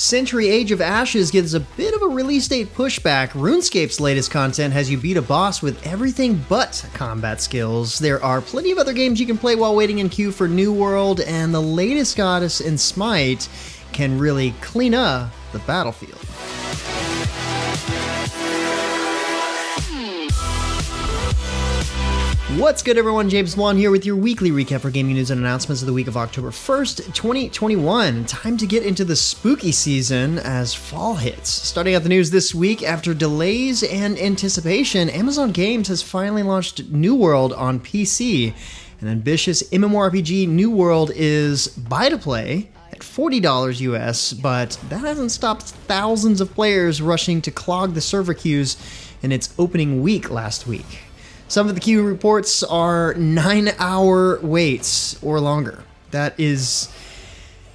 Century Age of Ashes gives a bit of a release date pushback. RuneScape's latest content has you beat a boss with everything but combat skills. There are plenty of other games you can play while waiting in queue for New World, and the latest goddess in Smite can really clean up the battlefield. What's good, everyone? James Wan here with your weekly recap for gaming news and announcements of the week of October 1st, 2021. Time to get into the spooky season as fall hits. Starting out the news this week, after delays and anticipation, Amazon Games has finally launched New World on PC. An ambitious MMORPG, New World is buy to play at $40 US, but that hasn't stopped thousands of players rushing to clog the server queues in its opening week last week. Some of the queue reports are 9-hour waits or longer. That is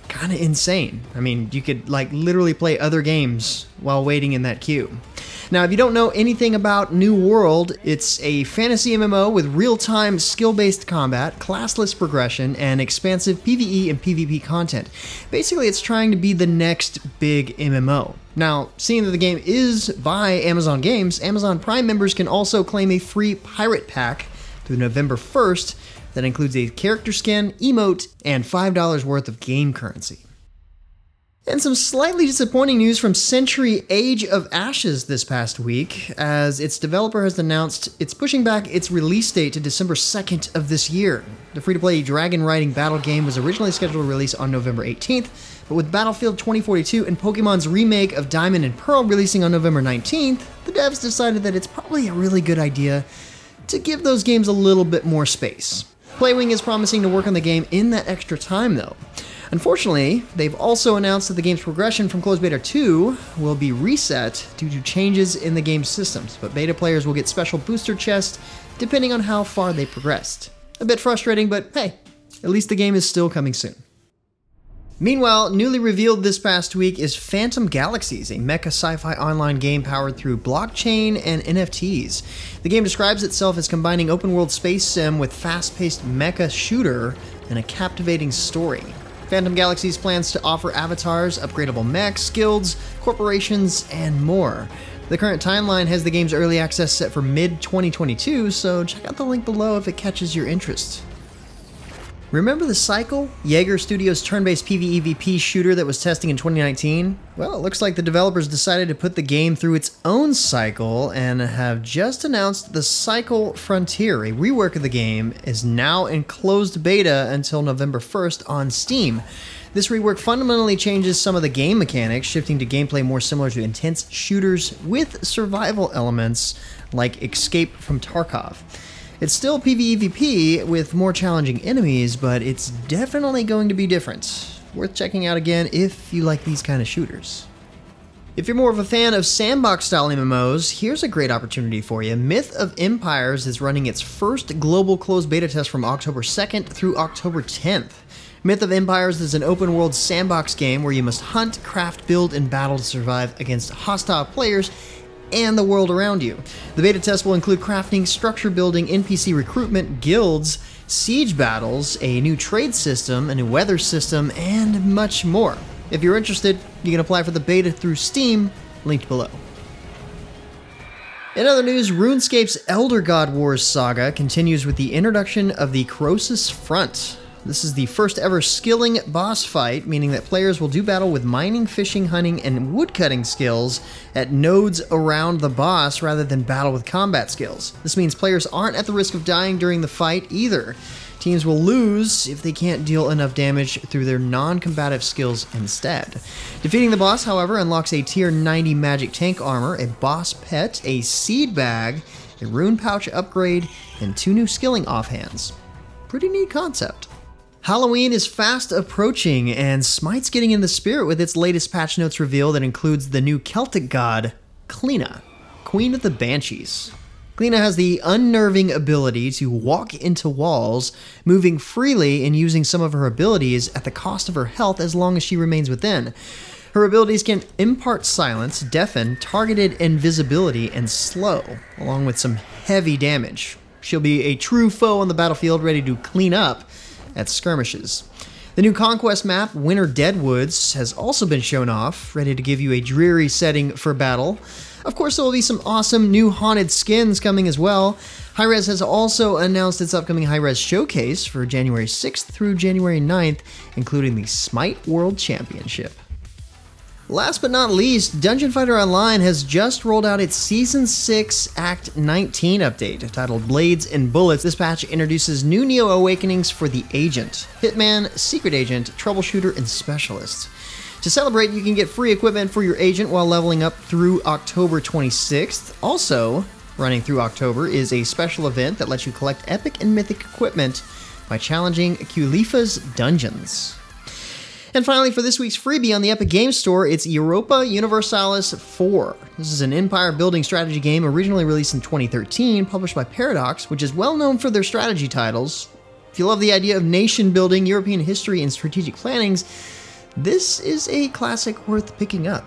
kind of insane. I mean, you could literally play other games while waiting in that queue. Now, if you don't know anything about New World, it's a fantasy MMO with real-time skill-based combat, classless progression, and expansive PvE and PvP content. Basically, it's trying to be the next big MMO. Now, seeing that the game is by Amazon Games, Amazon Prime members can also claim a free pirate pack through November 1st that includes a character skin, emote, and $5 worth of game currency. And some slightly disappointing news from Century Age of Ashes this past week, as its developer has announced it's pushing back its release date to December 2nd of this year. The free-to-play dragon riding battle game was originally scheduled to release on November 18th, but with Battlefield 2042 and Pokemon's remake of Diamond and Pearl releasing on November 19th, the devs decided that it's probably a really good idea to give those games a little bit more space. Playwing is promising to work on the game in that extra time, though. Unfortunately, they've also announced that the game's progression from Closed Beta 2 will be reset due to changes in the game's systems, but beta players will get special booster chests depending on how far they progressed. A bit frustrating, but hey, at least the game is still coming soon. Meanwhile, newly revealed this past week is Phantom Galaxies, a mecha sci-fi online game powered through blockchain and NFTs. The game describes itself as combining open-world space sim with fast-paced mecha shooter and a captivating story. Phantom Galaxies plans to offer avatars, upgradable mechs, guilds, corporations, and more. The current timeline has the game's early access set for mid-2022, so check out the link below if it catches your interest. Remember The Cycle? Jaeger Studios' turn-based PvEVP shooter that was testing in 2019? Well, it looks like the developers decided to put the game through its own cycle and have just announced The Cycle Frontier, a rework of the game, is now in closed beta until November 1st on Steam. This rework fundamentally changes some of the game mechanics, shifting to gameplay more similar to intense shooters with survival elements like Escape from Tarkov. It's still PvEVP with more challenging enemies, but it's definitely going to be different. Worth checking out again if you like these kind of shooters. If you're more of a fan of sandbox-style MMOs, here's a great opportunity for you. Myth of Empires is running its first global closed beta test from October 2nd through October 10th. Myth of Empires is an open-world sandbox game where you must hunt, craft, build, and battle to survive against hostile players and the world around you. The beta test will include crafting, structure building, NPC recruitment, guilds, siege battles, a new trade system, a new weather system, and much more. If you're interested, you can apply for the beta through Steam, linked below. In other news, RuneScape's Elder God Wars saga continues with the introduction of the Croesus Front. This is the first ever skilling boss fight, meaning that players will do battle with mining, fishing, hunting, and woodcutting skills at nodes around the boss rather than battle with combat skills. This means players aren't at the risk of dying during the fight either. Teams will lose if they can't deal enough damage through their non-combative skills instead. Defeating the boss, however, unlocks a tier 90 magic tank armor, a boss pet, a seed bag, a rune pouch upgrade, and 2 new skilling offhands. Pretty neat concept. Halloween is fast approaching, and Smite's getting in the spirit with its latest patch notes reveal that includes the new Celtic god, Kleena, Queen of the Banshees. Kleena has the unnerving ability to walk into walls, moving freely and using some of her abilities at the cost of her health as long as she remains within. Her abilities can impart silence, deafen, targeted invisibility, and slow, along with some heavy damage. She'll be a true foe on the battlefield, ready to clean up at skirmishes. The new Conquest map, Winter Deadwoods, has also been shown off, ready to give you a dreary setting for battle. Of course, there will be some awesome new haunted skins coming as well. Hi-Rez has also announced its upcoming Hi-Rez Showcase for January 6th through January 9th, including the Smite World Championship. Last but not least, Dungeon Fighter Online has just rolled out its Season 6 Act 19 update, titled Blades and Bullets. This patch introduces new Neo Awakenings for the Agent, Hitman, Secret Agent, Troubleshooter, and Specialist. To celebrate, you can get free equipment for your agent while leveling up through October 26th. Also, running through October is a special event that lets you collect epic and mythic equipment by challenging Kulifa's dungeons. And finally, for this week's freebie on the Epic Games Store, it's Europa Universalis 4. This is an empire building strategy game originally released in 2013, published by Paradox, which is well known for their strategy titles. If you love the idea of nation building, European history, and strategic plannings, this is a classic worth picking up.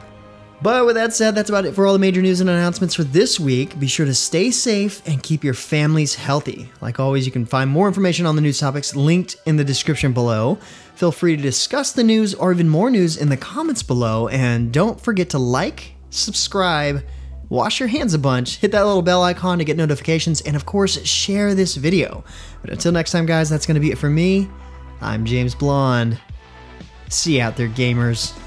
But with that said, that's about it for all the major news and announcements for this week. Be sure to stay safe and keep your families healthy. Like always, you can find more information on the news topics linked in the description below. Feel free to discuss the news or even more news in the comments below. And don't forget to like, subscribe, wash your hands a bunch, hit that little bell icon to get notifications, and of course, share this video. But until next time, guys, that's going to be it for me. I'm James Blonde. See you out there, gamers.